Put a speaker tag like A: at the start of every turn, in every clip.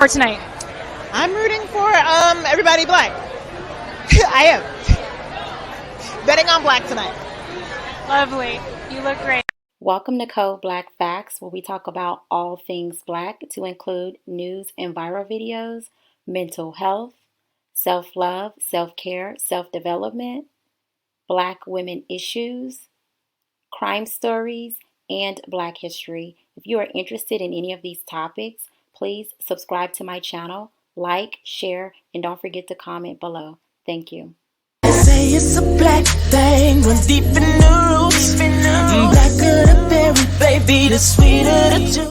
A: For tonight?
B: I'm rooting for everybody black. I am betting on black tonight.
A: Lovely. You look great.
C: Welcome to CodeBlaqueFacts, where we talk about all things black to include news and viral videos, mental health, self-love, self-care, self-development, black women issues, crime stories, and black history. If you are interested in any of these topics, please subscribe to my channel, like, share, and don't forget to comment below. Thank you.
D: Say it's a black thing, run deep in the roots. Blacker the berry, baby, the sweeter the juice.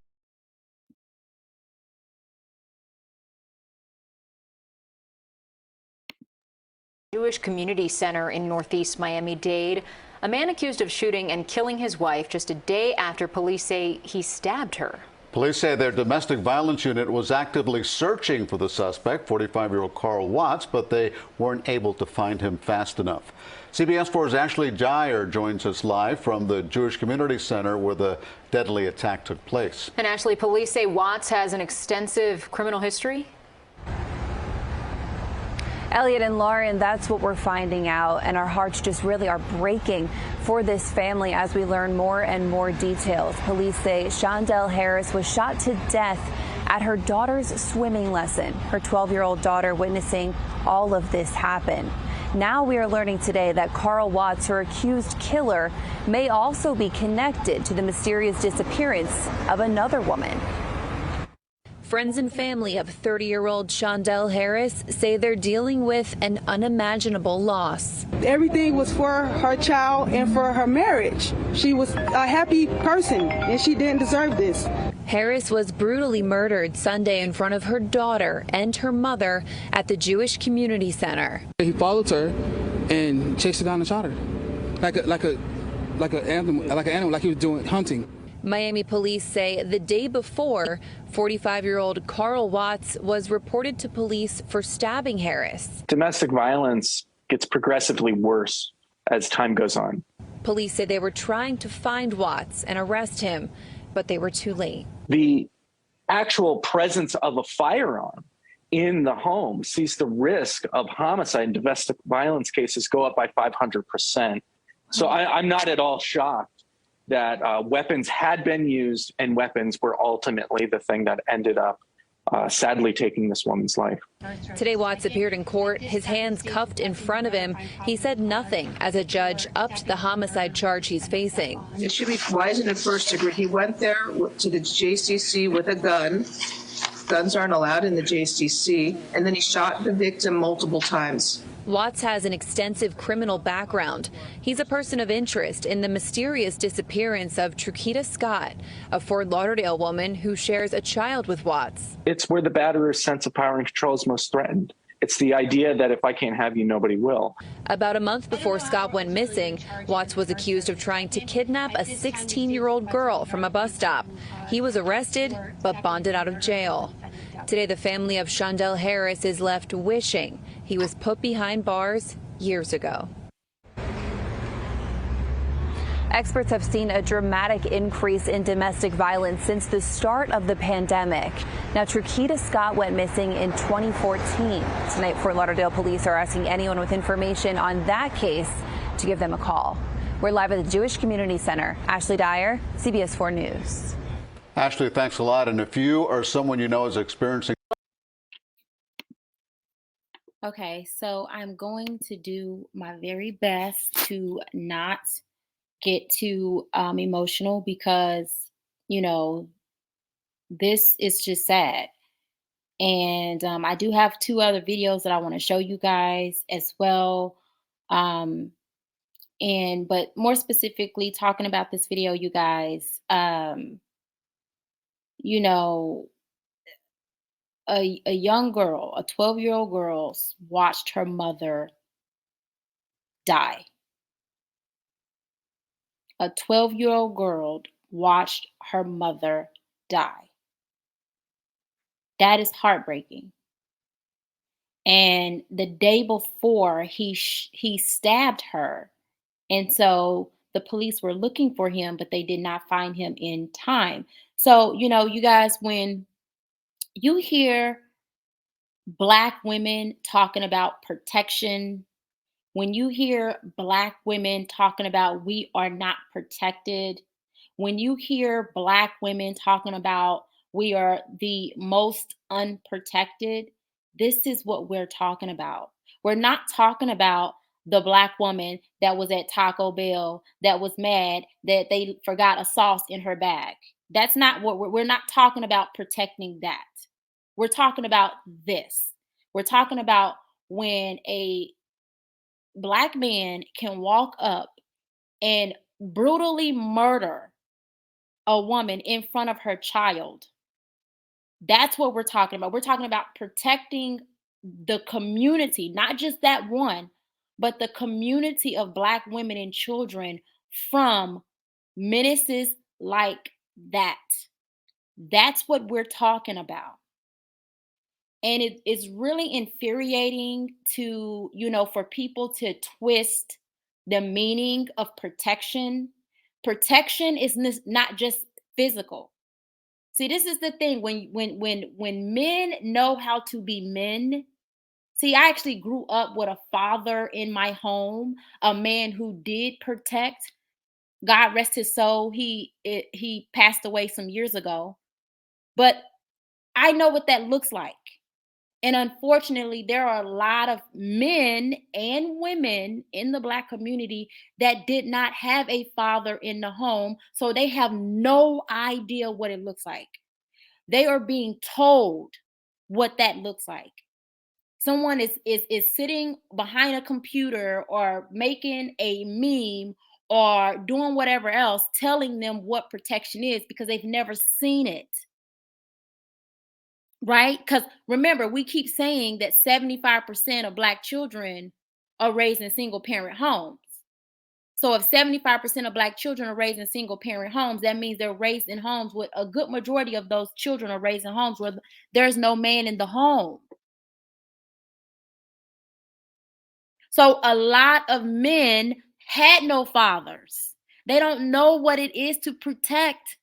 E: Jewish Community Center in Northeast Miami-Dade. A man accused of shooting and killing his wife just a day after police say he stabbed her.
F: Police say their domestic violence unit was actively searching for the suspect, 45-year-old Carl Watts, but they weren't able to find him fast enough. CBS 4's Ashley Dyer joins us live from the Jewish Community Center where the deadly attack took place.
E: And Ashley, police say Watts has an extensive criminal history.
G: Elliot and Lauren, that's what we're finding out, and our hearts just really are breaking for this family as we learn more and more details. Police say Shondell Harris was shot to death at her daughter's swimming lesson, her 12-year-old daughter witnessing all of this happen. Now we are learning today that Carl Watts, her accused killer, may also be connected to the mysterious disappearance of another woman. Friends and family of 30-year-old Shondell Harris say they're dealing with an unimaginable loss.
H: Everything was for her child and for her marriage. She was a happy person and she didn't deserve this.
G: Harris was brutally murdered Sunday in front of her daughter and her mother at the Jewish Community Center.
I: He followed her and chased her down and shot her like an animal, like he was doing hunting.
G: Miami police say the day before, 45-year-old Carl Watts was reported to police for stabbing Harris.
J: Domestic violence gets progressively worse as time goes on.
G: Police say they were trying to find Watts and arrest him, but they were too late.
J: The actual presence of a firearm in the home sees the risk of homicide and domestic violence cases go up by 500%. So I'm not at all shocked that weapons had been used and weapons were ultimately the thing that ended up sadly taking this woman's life.
G: Today, Watts appeared in court, his hands cuffed in front of him. He said nothing as a judge upped the homicide charge he's facing.
K: It should be poison in first degree. He went there to the JCC with a gun. Guns aren't allowed in the JCC. And then he shot the victim multiple times.
G: Watts has an extensive criminal background. He's a person of interest in the mysterious disappearance of Trukita Scott, a Fort Lauderdale woman who shares a child with Watts.
J: It's where the batterer's sense of power and control is most threatened. It's the idea that if I can't have you, nobody will.
G: About a month before Scott went missing, Watts was accused of trying to kidnap a 16-year-old girl from a bus stop. He was arrested but bonded out of jail. Today, the family of Shondell Harris is left wishing he was put behind bars years ago. Experts have seen a dramatic increase in domestic violence since the start of the pandemic. Now, Trukita Scott went missing in 2014. Tonight, Fort Lauderdale police are asking anyone with information on that case to give them a call. We're live at the Jewish Community Center. Ashley Dyer, CBS 4 News.
F: Ashley, thanks a lot. And if you or someone you know is experiencing...
C: Okay, so I'm going to do my very best to not get too emotional because, you know, this is just sad. And I do have two other videos that I want to show you guys as well. But more specifically, talking about this video, you guys, you know, a young girl, a 12-year-old girl, watched her mother die. A 12-year-old girl watched her mother die. That is heartbreaking. And the day before, he stabbed her. And so the police were looking for him, but they did not find him in time. So, you know, you guys, when You hear Black women talking about protection. When you hear Black women talking about we are not protected, when you hear Black women talking about we are the most unprotected, this is what we're talking about. We're not talking about the Black woman that was at Taco Bell that was mad that they forgot a sauce in her bag. That's not what we're not talking about protecting that. We're talking about this. We're talking about when a Black man can walk up and brutally murder a woman in front of her child. That's what we're talking about. We're talking about protecting the community, not just that one, but the community of Black women and children from menaces like that. That's what we're talking about. And it's really infuriating to, for people to twist the meaning of protection. Protection is not just physical. See, this is the thing. When men know how to be men. See, I actually grew up with a father in my home, a man who did protect. God rest his soul. He passed away some years ago. But I know what that looks like. And unfortunately, there are a lot of men and women in the Black community that did not have a father in the home. So they have no idea what it looks like. They are being told what that looks like. Someone is sitting behind a computer or making a meme or doing whatever else, telling them what protection is because they've never seen it. Right? Because remember, we keep saying that 75% of Black children are raised in single parent homes. So if 75% of Black children are raised in single parent homes, that means they're raised in homes with a good majority of those children are raised in homes where there's no man in the home. So a lot of men had no fathers. They don't know what it is to protect.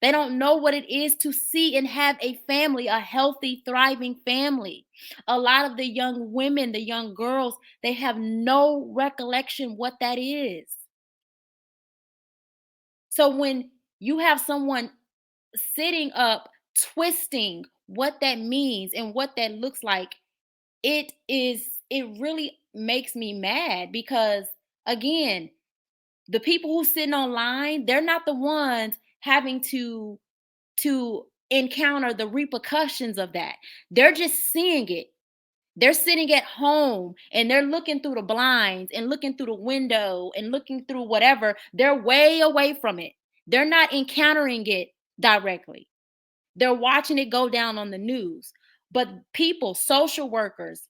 C: They don't know what it is to see and have a family, a healthy, thriving family. A lot of the young women, the young girls, they have no recollection what that is. So when you have someone sitting up, twisting what that means and what that looks like, it really makes me mad because again, the people who sitting online, they're not the ones having to encounter the repercussions of that. They're just seeing it. They're sitting at home and they're looking through the blinds and looking through the window and looking through whatever. They're way away from it. They're not encountering it directly. They're watching it go down on the news. But people, social workers,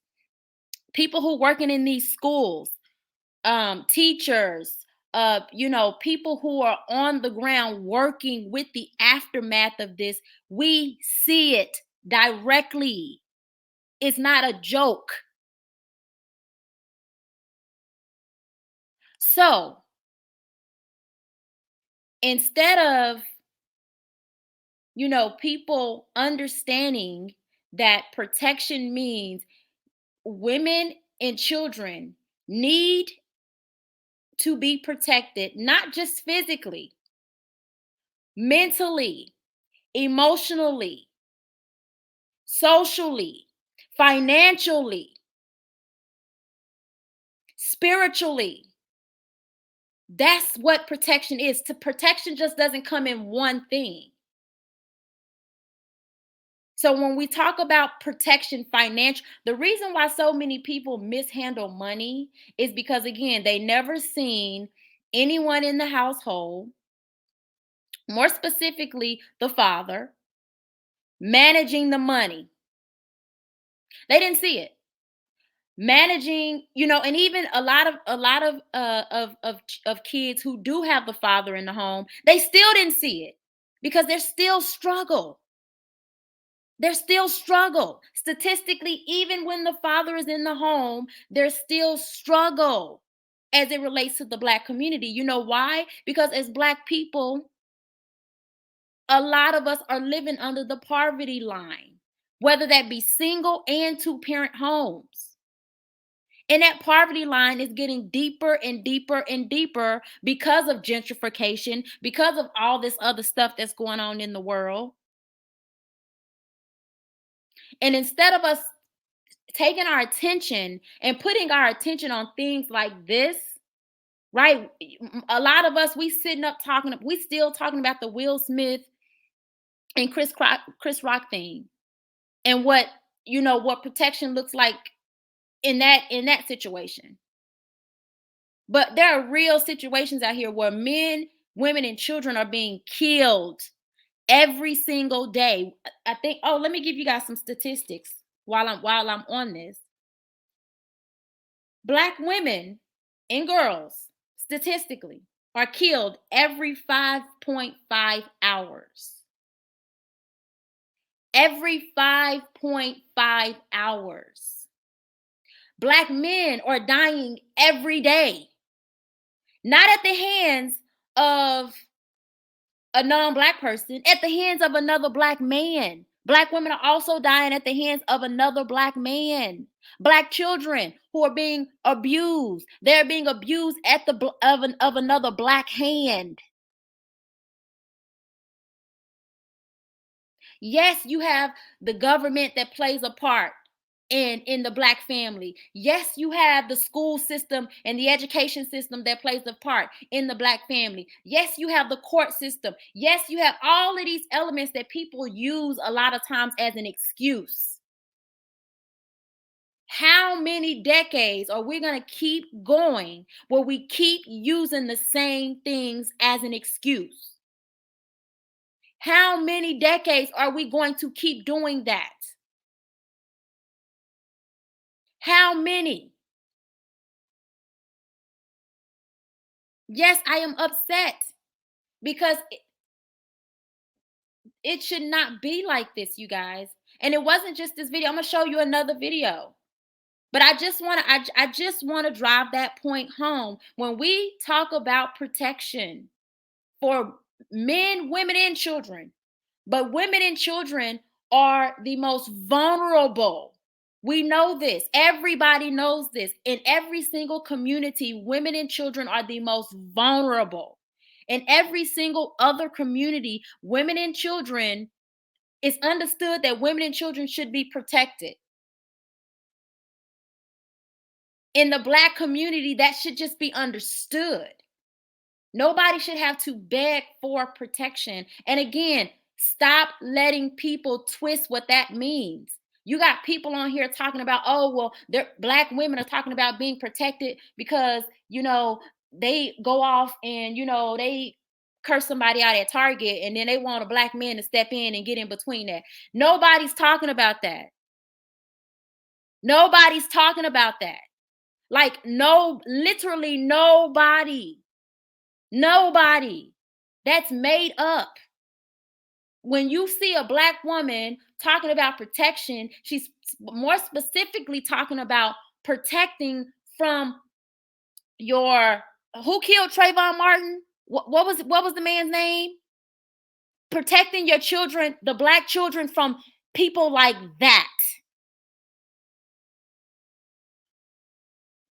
C: people who working in these schools, teachers, people who are on the ground working with the aftermath of this, we see it directly. It's not a joke. So instead of, people understanding that protection means women and children need to be protected, not just physically, mentally, emotionally, socially, financially, spiritually. That's what protection is. Protection just doesn't come in one thing. So when we talk about protection financial, the reason why so many people mishandle money is because again, they never seen anyone in the household, more specifically the father, managing the money. They didn't see it. Managing, and even a lot of kids who do have the father in the home, they still didn't see it because there's still struggle. There's still struggle. Statistically, even when the father is in the home, there's still struggle as it relates to the Black community. You know why? Because as Black people, a lot of us are living under the poverty line. whether that be single and two-parent homes. And that poverty line is getting deeper and deeper and deeper because of gentrification, because of all this other stuff that's going on in the world. And instead of us taking our attention and putting our attention on things like this, right? A lot of us, we still talking about the Will Smith and Chris Rock thing, and what protection looks like in that situation. But there are real situations out here where men, women, and children are being killed every single day. I think, let me give you guys some statistics while I'm on this. Black women and girls, statistically, are killed every 5.5 hours. Every 5.5 hours. Black men are dying every day. Not at the hands of a non-Black person, at the hands of another Black man. Black women are also dying at the hands of another Black man. Black children who are being abused. They're being abused at of another Black hand. Yes, you have the government that plays a part in the Black family. Yes, you have the school system and the education system that plays a part in the Black family. Yes, you have the court system. Yes, you have all of these elements that people use a lot of times as an excuse. How many decades are we going to keep going where we keep using the same things as an excuse? How many decades are we going to keep doing that? How many? Yes, I am upset because it should not be like this, you guys. And it wasn't just this video. I'm going to show you another video. But I just want to drive that point home. When we talk about protection for men, women, and children, but women and children are the most vulnerable. We know this. Everybody knows this. In every single community, women and children are the most vulnerable. In every single other community, women and children, it's understood that women and children should be protected. In the Black community, that should just be understood. Nobody should have to beg for protection. And again, stop letting people twist what that means. You got people on here talking about, Black women are talking about being protected because, they go off and, they curse somebody out at Target and then they want a Black man to step in and get in between that. Nobody's talking about that. Nobody's talking about that. Like, literally nobody. Nobody. That's made up. When you see a Black woman talking about protection, she's more specifically talking about protecting from who killed Trayvon Martin? What was the man's name? Protecting your children, the Black children, from people like that.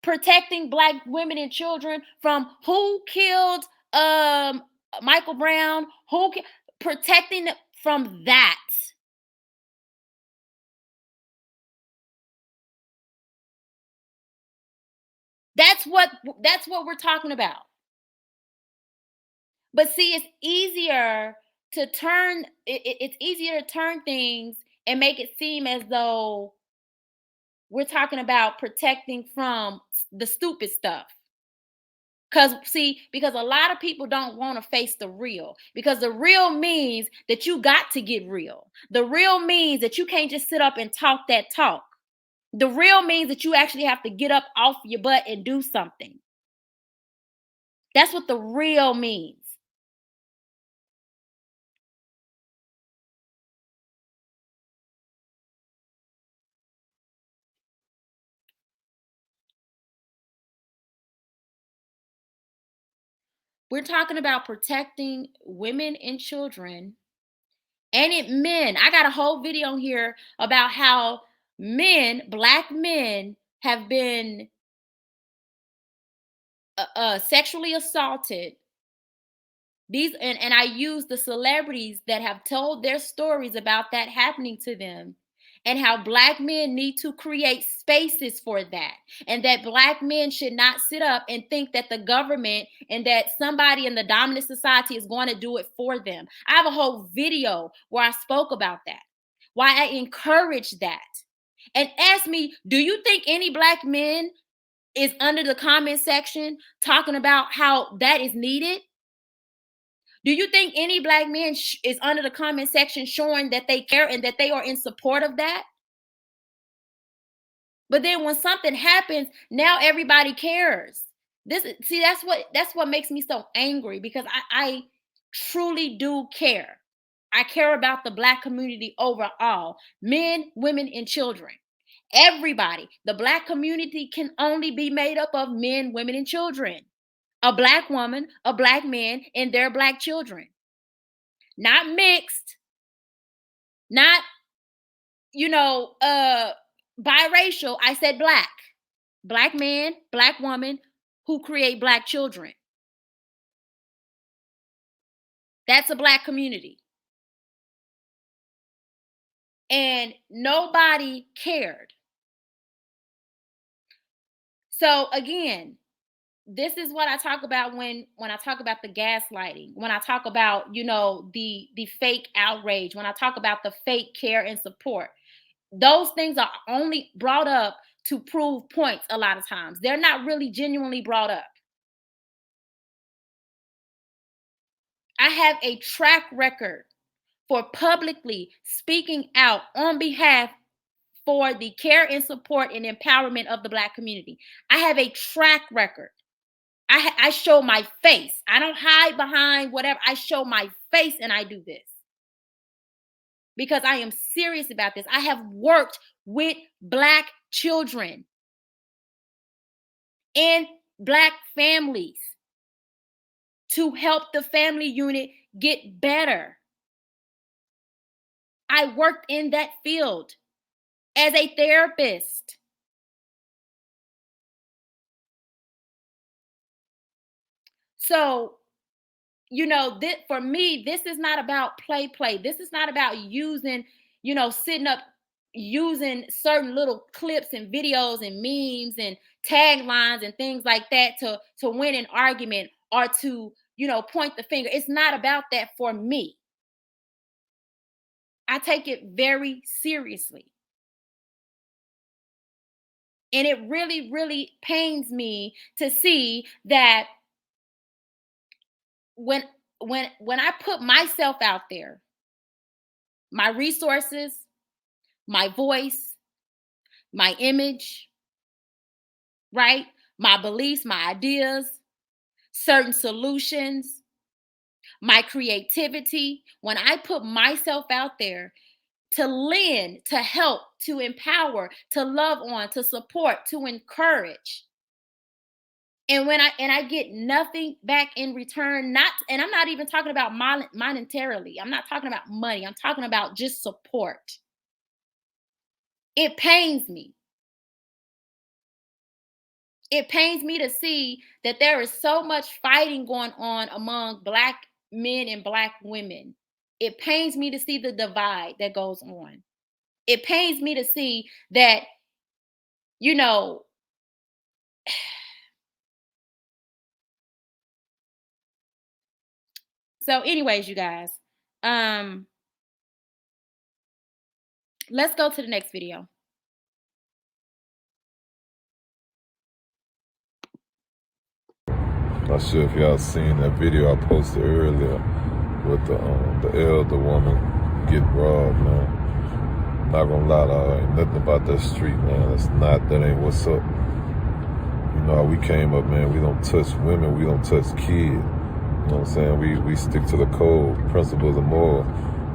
C: Protecting Black women and children from who killed Michael Brown, protecting them from that. That's what we're talking about. But see, it's easier to turn things and make it seem as though we're talking about protecting from the stupid stuff. Because a lot of people don't want to face the real. Because the real means that you got to get real. The real means that you can't just sit up and talk that talk. The real means that you actually have to get up off your butt and do something. That's what the real means. We're talking about protecting women and children Ain't it men? I got a whole video here about how men, black men, have been sexually assaulted. These and I use the celebrities that have told their stories about that happening to them, and how black men need to create spaces for that, and that black men should not sit up and think that the government and that somebody in the dominant society is going to do it for them. I have a whole video where I spoke about that, why I encourage that. And ask me, do you think any black men is under the comment section talking about how that is needed? Do you think any black man is under the comment section showing that they care and that they are in support of that? But then when something happens, now everybody cares. That's what makes me so angry, because I truly do care. I care about the black community overall, men, women, and children. Everybody. The black community can only be made up of men, women, and children. A black woman, a black man, and their black children. Not mixed, not, biracial. I said black. Black man, black woman who create black children. That's a black community. And nobody cared. So again, this is what I talk about when I talk about the gaslighting, when I talk about, the fake outrage, when I talk about the fake care and support. Those things are only brought up to prove points a lot of times. They're not really genuinely brought up. I have a track record for publicly speaking out on behalf for the care and support and empowerment of the black community. I have a track record. I show my face. I don't hide behind whatever. I show my face and I do this because I am serious about this. I have worked with black children and black families to help the family unit get better. I worked in that field as a therapist. So, for me, this is not about play. This is not about using, sitting up, using certain little clips and videos and memes and taglines and things like that to win an argument or to, point the finger. It's not about that for me. I take it very seriously. And it really, really pains me to see that when I put myself out there, my resources, my voice, my image, right? My beliefs, my ideas, certain solutions, my creativity, when I put myself out there to lend, to help, to empower, to love on, to support, to encourage, and when I get nothing back in return, and I'm not even talking about monetarily. I'm not talking about money. I'm talking about just support. It pains me. It pains me to see that there is so much fighting going on among black men and black women. It pains me to see the divide that goes on. It pains me to see that, So anyways, you guys, let's go to the next video.
L: Not sure if y'all seen that video I posted earlier with the elder woman getting robbed, man. Not gonna lie, dog, ain't nothing about that street, man. That ain't what's up. How we came up, man. We don't touch women, we don't touch kids. You know what I'm saying? We stick to the code, principles, and morals.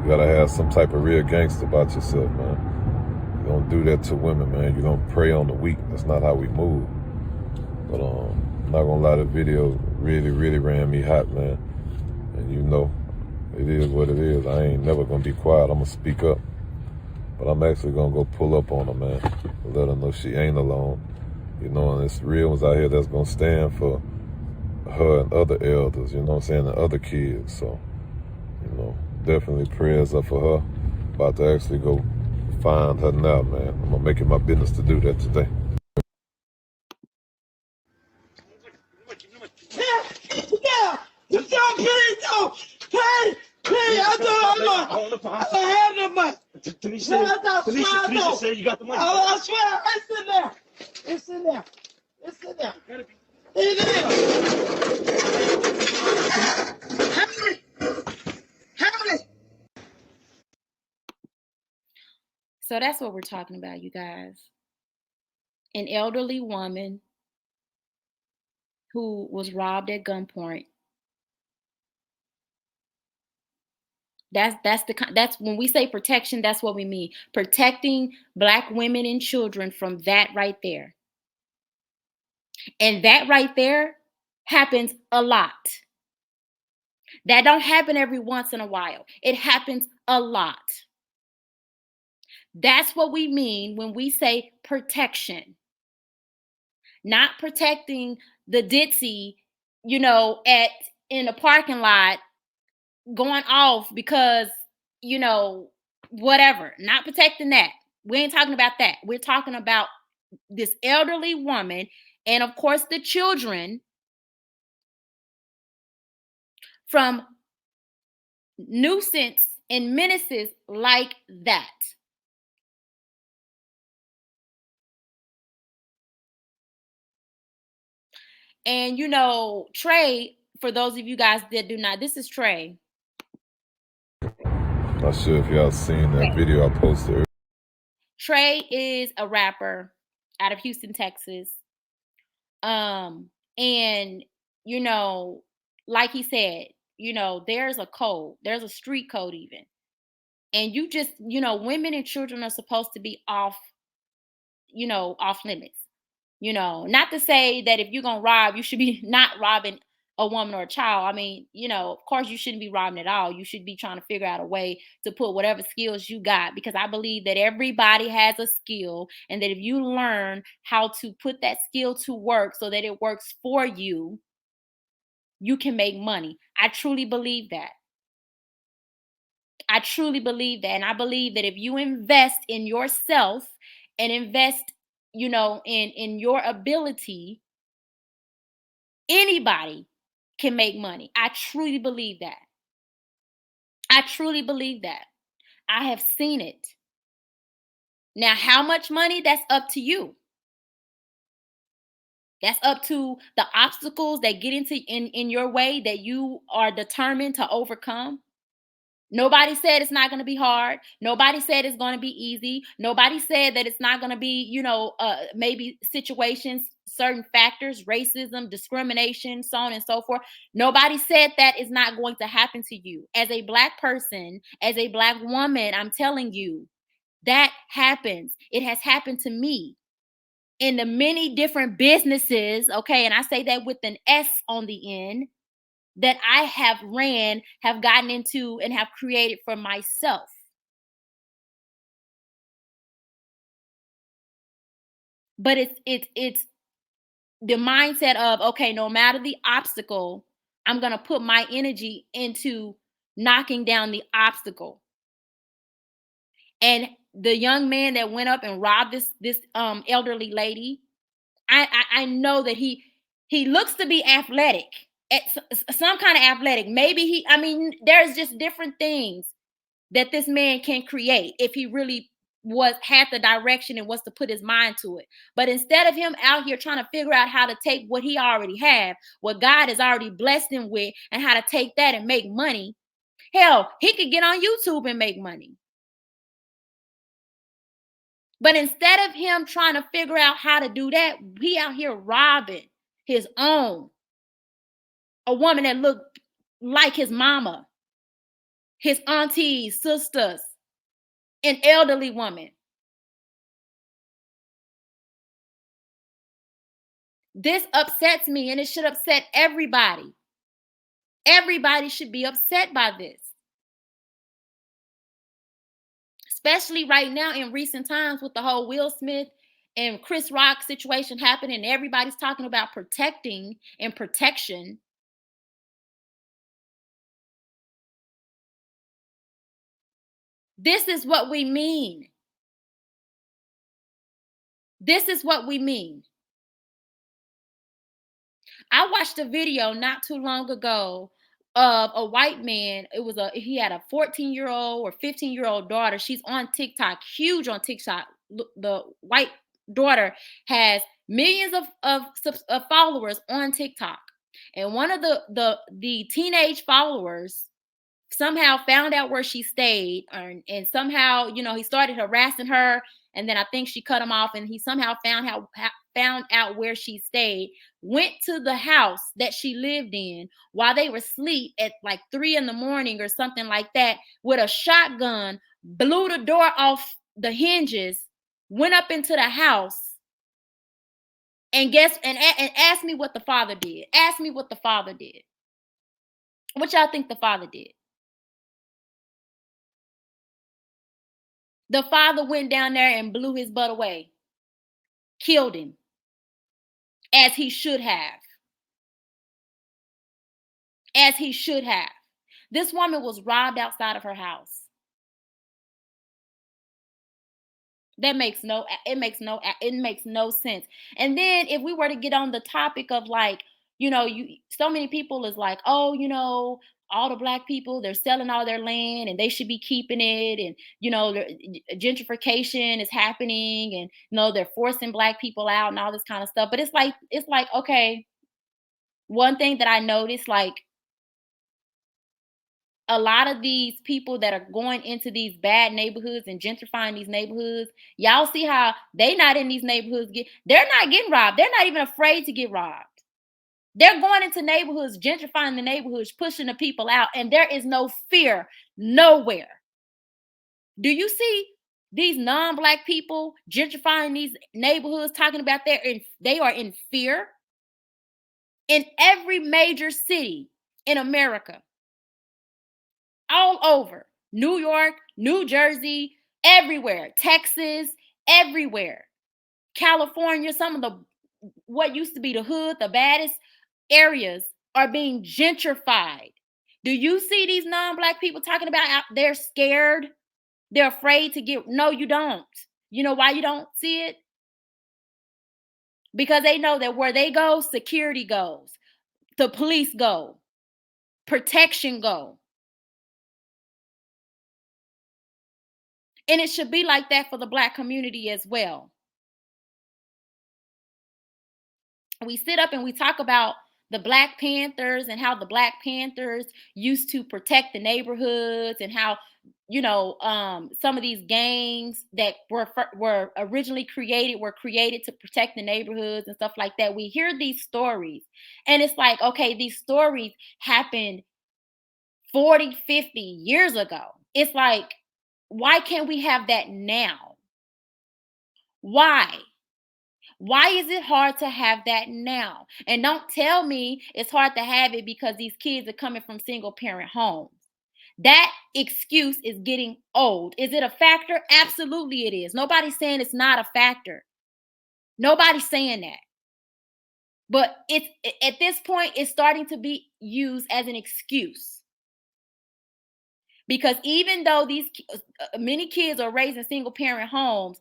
L: You gotta have some type of real gangster about yourself, man. You don't do that to women, man. You don't prey on the weak. That's not how we move. But I'm not gonna lie, the video really, really ran me hot, man. And it is what it is. I ain't never gonna be quiet. I'm gonna speak up. But I'm actually gonna go pull up on her, man. Let her know she ain't alone. You know, and it's real ones out here that's gonna stand for her and other elders, you know what I'm saying, and other kids. So, you know, definitely prayers up for her. About to actually go find her now, man. I'm gonna make it my business to do that today.
D: Yeah, you can't pay though. Pay. I don't have no money. Tanisha said you got the money. I swear, it's in there. It's in there. It's in there. It's in there. Have it.
C: So that's what we're talking about, you guys. An elderly woman who was robbed at gunpoint. That's when we say protection, that's what we mean. Protecting Black women and children from that right there. And that right there happens a lot. That don't happen every once in a while. It happens a lot. That's what we mean when we say protection. Not protecting the ditzy, in the parking lot going off because, whatever. Not protecting that. We ain't talking about that. We're talking about this elderly woman and, of course, the children from nuisance and menaces like that. And, Trey, for those of you guys that do not, this is Trey.
L: Not sure if y'all seen that video I posted earlier.
C: Trey is a rapper out of Houston, Texas. And, like he said, there's a code, there's a street code even. And you just, women and children are supposed to be off limits. Not to say that if you're going to rob, you should be not robbing a woman or a child. I mean, of course you shouldn't be robbing at all. You should be trying to figure out a way to put whatever skills you got, because I believe that everybody has a skill, and that if you learn how to put that skill to work so that it works for you, you can make money. I truly believe that. I truly believe that. And I believe that if you invest in yourself and invest, in your ability, anybody can make money. I truly believe that. I truly believe that. I have seen it. Now, how much money? That's up to you. That's up to the obstacles that get in your way that you are determined to overcome. Nobody said it's not going to be hard. Nobody said it's going to be easy. Nobody said that it's not going to be, maybe situations, certain factors, racism, discrimination, so on and so forth. Nobody said that is not going to happen to you. As a Black person, as a Black woman, I'm telling you, that happens. It has happened to me in the many different businesses, okay? And I say that with an S on the end, that I have gotten into, and have created for myself. But it's the mindset of, okay, no matter the obstacle, I'm going to put my energy into knocking down the obstacle. And the young man that went up and robbed this elderly lady, I know that he looks to be athletic. Some kind of athletic. Maybe there's just different things that this man can create if he really had the direction and was to put his mind to it. But instead of him out here trying to figure out how to take what he already have, what God has already blessed him with, and how to take that and make money, hell, he could get on YouTube and make money. But instead of him trying to figure out how to do that, he out here robbing his own. A woman that looked like his mama, his aunties, sisters, an elderly woman. This upsets me, and it should upset everybody. Everybody should be upset by this.
M: especially right now in recent times with the whole Will Smith and Chris Rock situation happening, everybody's talking about protecting and protection. This is what we mean. This is what we mean. I watched a video not too long ago of a white man. He had a 14-year-old or 15-year-old daughter. She's on TikTok, huge on TikTok. The white daughter has millions of followers on TikTok. And one of the teenage followers somehow found out where she stayed, and somehow, he started harassing her, and then I think she cut him off, and he somehow found out where she stayed, went to the house that she lived in while they were asleep at like 3 a.m. or something like that, with a shotgun, blew the door off the hinges, went up into the house, and asked me what the father did. Ask me what the father did. What y'all think the father did? The father went down there and blew his butt away. Killed him. As he should have. As he should have. This woman was robbed outside of her house. It makes no sense. And then if we were to get on the topic of like, so many people is like, oh, all the black people, they're selling all their land and they should be keeping it. And, gentrification is happening, and, they're forcing black people out and all this kind of stuff. But it's like, okay, one thing that I noticed, like, a lot of these people that are going into these bad neighborhoods and gentrifying these neighborhoods, y'all see how they not in these neighborhoods, they're not getting robbed. They're not even afraid to get robbed. They're going into neighborhoods, gentrifying the neighborhoods, pushing the people out, and there is no fear nowhere. Do you see these non-black people gentrifying these neighborhoods, talking about they are in fear? In every major city in America, all over, New York, New Jersey, everywhere, Texas, everywhere, California, some of the, what used to be the hood, the baddest areas are being gentrified. Do you see these non-black people talking about they're scared? They're afraid to get, no, you don't. You know why you don't see it? Because they know that where they go, security goes, the police go, protection go. And it should be like that for the black community as well. We sit up and we talk about the Black Panthers and how the Black Panthers used to protect the neighborhoods, and how, some of these gangs that were originally created to protect the neighborhoods and stuff like that. We hear these stories and it's like, okay, these stories happened 40, 50 years ago. It's like, why can't we have that now? Why? Why is it hard to have that now? And don't tell me it's hard to have it because these kids are coming from single parent homes. That excuse is getting old. Is it a factor? Absolutely it is. Nobody's saying it's not a factor. Nobody's saying that. But it's, at this point, it's starting to be used as an excuse. Because even though many kids are raised in single parent homes,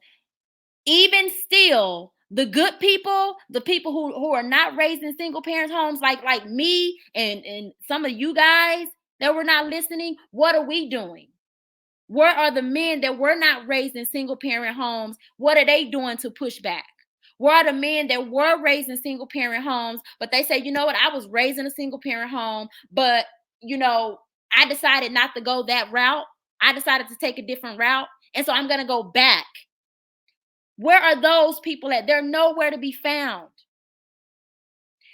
M: even still, the good people, the people who are not raised in single parent homes, like me and some of you guys that were not listening, what are we doing? Where are the men that were not raised in single parent homes? What are they doing to push back? Where are the men that were raised in single parent homes, but they say, you know what, I was raised in a single parent home, but I decided not to go that route. I decided to take a different route. And so I'm going to go back. Where are those people at? They're nowhere to be found.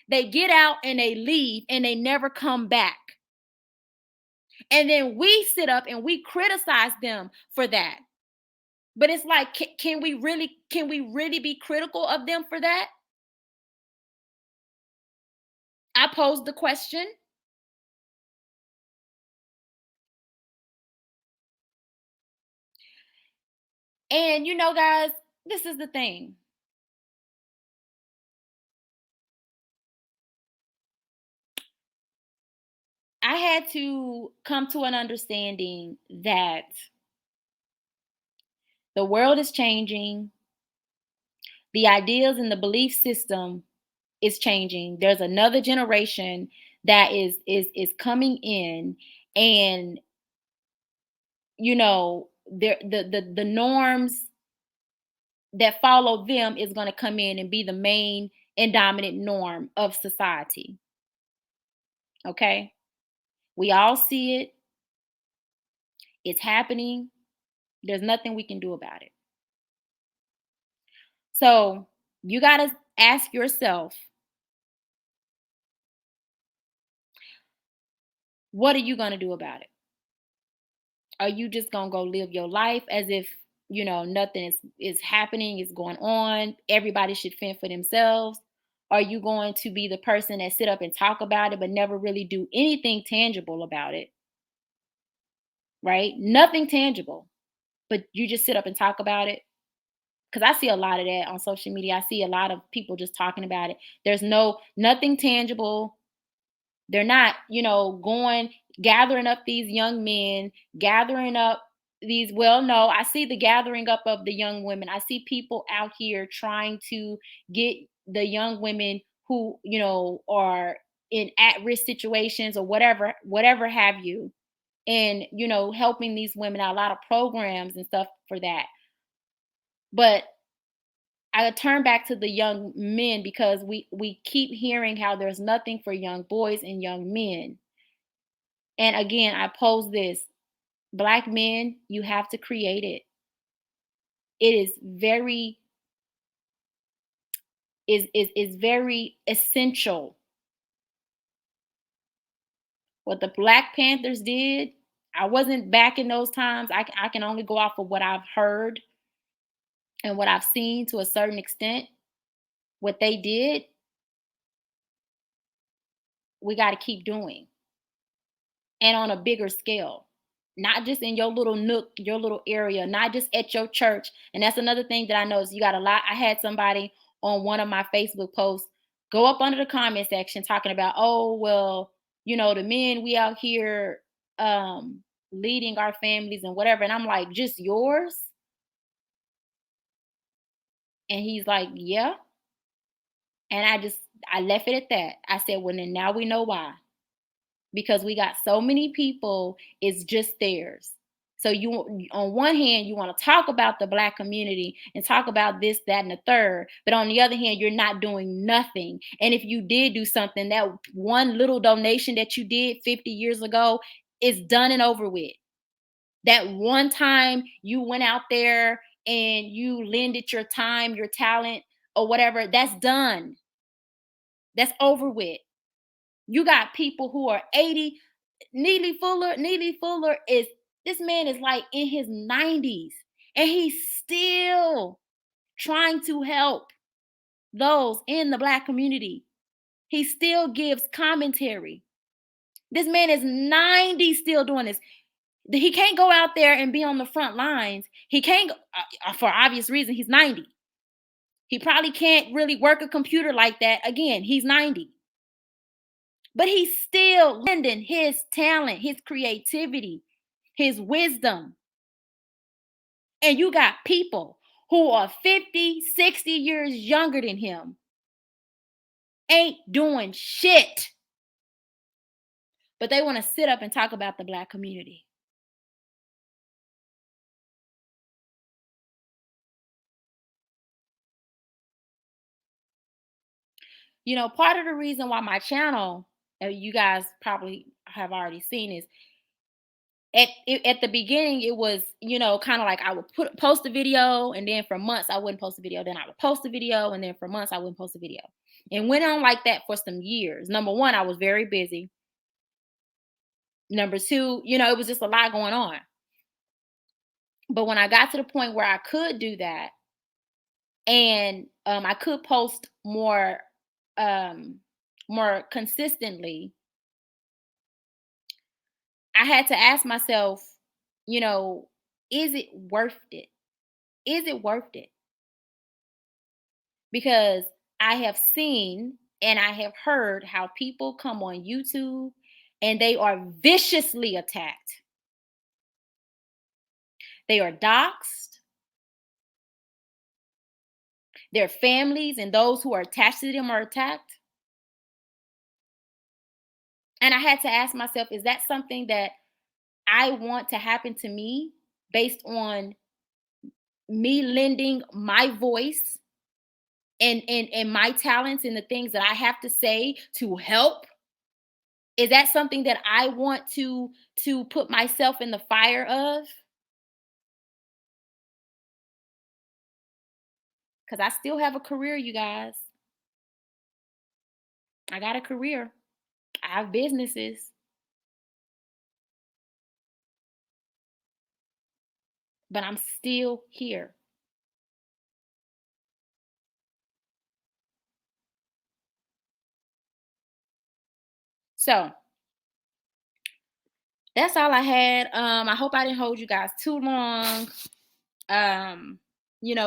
M: They get out and they leave and they never come back. And then we sit up and we criticize them for that. But it's like, can we really be critical of them for that? I posed the question. And you know, guys, this is the thing. I had to come to an understanding that the world is changing. The ideas and the belief system is changing. There's another generation that is coming in, and you know, the norms that follow them is going to come in and be the main and dominant norm of society. Okay? We all see it. It's happening. There's nothing we can do about it. So, you got to ask yourself, what are you going to do about it? Are you just going to go live your life as if, you know, nothing is happening, is going on, everybody should fend for themselves? Are you going to be the person that sit up and talk about it but never really do anything tangible about it? Right? Nothing tangible, but you just sit up and talk about it. Because I see a lot of that on social media. I see a lot of people just talking about it. There's nothing tangible. They're not, you know, gathering up these young men, gathering up these, well, no, I see the gathering up of the young women. I see people out here trying to get the young women who, you know, are in at-risk situations or whatever have you. And, you know, helping these women out, a lot of programs and stuff for that. But I turn back to the young men because we keep hearing how there's nothing for young boys and young men. And again, I pose this: Black men, you have to create it. It is very essential. What the Black Panthers did, I wasn't back in those times. I can only go off of what I've heard and what I've seen to a certain extent. What they did, we got to keep doing, and on a bigger scale. Not just in your little nook, your little area, not just at your church. And that's another thing that I noticed. You got a lot. I had somebody on one of my Facebook posts go up under the comment section talking about, oh, well, you know, the men we out here leading our families and whatever. And I'm like, just yours? And he's like, yeah. And I left it at that. I said, well, then now we know why. Because we got so many people, it's just theirs. So you, on one hand, you want to talk about the Black community and talk about this, that, and the third. But on the other hand, you're not doing nothing. And if you did do something, that one little donation that you did 50 years ago is done and over with. That one time you went out there and you lended your time, your talent, or whatever, that's done. That's over with. You got people who are 80. Neely Fuller is, this man is like in his 90s and he's still trying to help those in the Black community. He still gives commentary. This man is 90 still doing this. He can't go out there and be on the front lines. He can't, for obvious reason, he's 90. He probably can't really work a computer like that. Again, he's 90. But he's still lending his talent, his creativity, his wisdom. And you got people who are 50, 60 years younger than him, ain't doing shit. But they want to sit up and talk about the Black community. You know, part of the reason why my channel, you guys probably have already seen, is at the beginning, it was, you know, kind of like I would post a video, and then for months I wouldn't post a video. Then I would post a video, and then for months I wouldn't post a video. And went on like that for some years. Number one, I was very busy. Number two, you know, it was just a lot going on. But when I got to the point where I could do that, and I could post more consistently, I had to ask myself, you know, is it worth it? Is it worth it? Because I have seen and I have heard how people come on YouTube and they are viciously attacked. They are doxxed. Their families and those who are attached to them are attacked. And I had to ask myself, is that something that I want to happen to me based on me lending my voice and my talents and the things that I have to say to help? Is that something that I want to put myself in the fire of? Because I still have a career, you guys. I got a career. I have businesses. But I'm still here. So that's all I had. I hope I didn't hold you guys too long.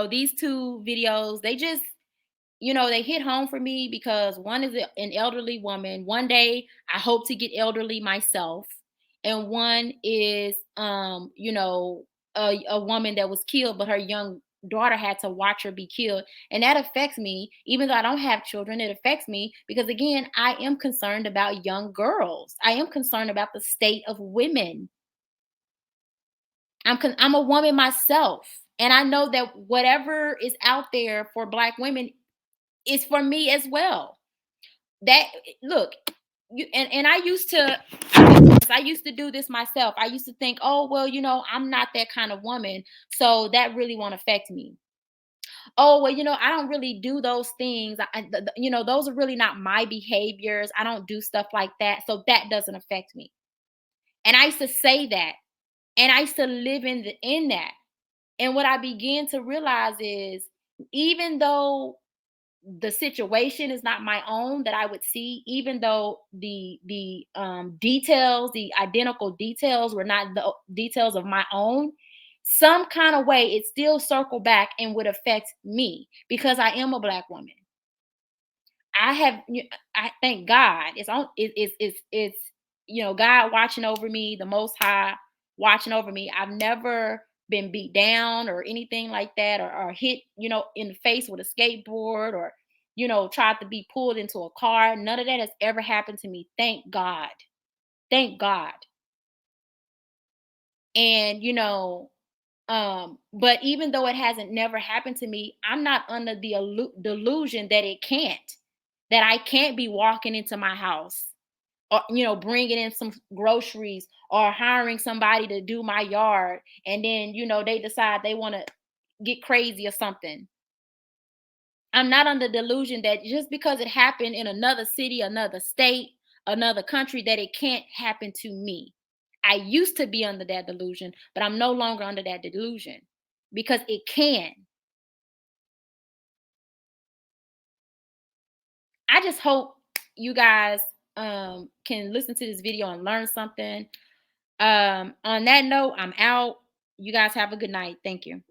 M: These two videos, they just, they hit home for me because one is an elderly woman. One day I hope to get elderly myself. And one is, a woman that was killed, but her young daughter had to watch her be killed. And that affects me, even though I don't have children, it affects me because, again, I am concerned about young girls. I am concerned about the state of women. I'm a woman myself. And I know that whatever is out there for Black women is for me as well. That look, I used to do this myself. I used to think, oh, well, I'm not that kind of woman, so that really won't affect me. Oh, well, I don't really do those things. Those are really not my behaviors. I don't do stuff like that, so that doesn't affect me. And I used to say that, and I used to live in that. And what I began to realize is, even though the situation is not my own that I would see, even though the details, the identical details were not the details of my own, some kind of way it still circle back and would affect me because I am a Black woman. I thank God. It's God watching over me, the Most High watching over me. I've never been beat down or anything like that, or hit in the face with a skateboard, or tried to be pulled into a car. None of that has ever happened to me. Thank God. Thank God. And but even though it hasn't never happened to me, I'm not under the delusion that that I can't be walking into my house, or bringing in some groceries, or hiring somebody to do my yard, and then they decide they want to get crazy or something. I'm not under delusion that just because it happened in another city, another state, another country, that it can't happen to me. I used to be under that delusion, but I'm no longer under that delusion because it can. I just hope you guys can listen to this video and learn something. On that note, I'm out. You guys have a good night. Thank you.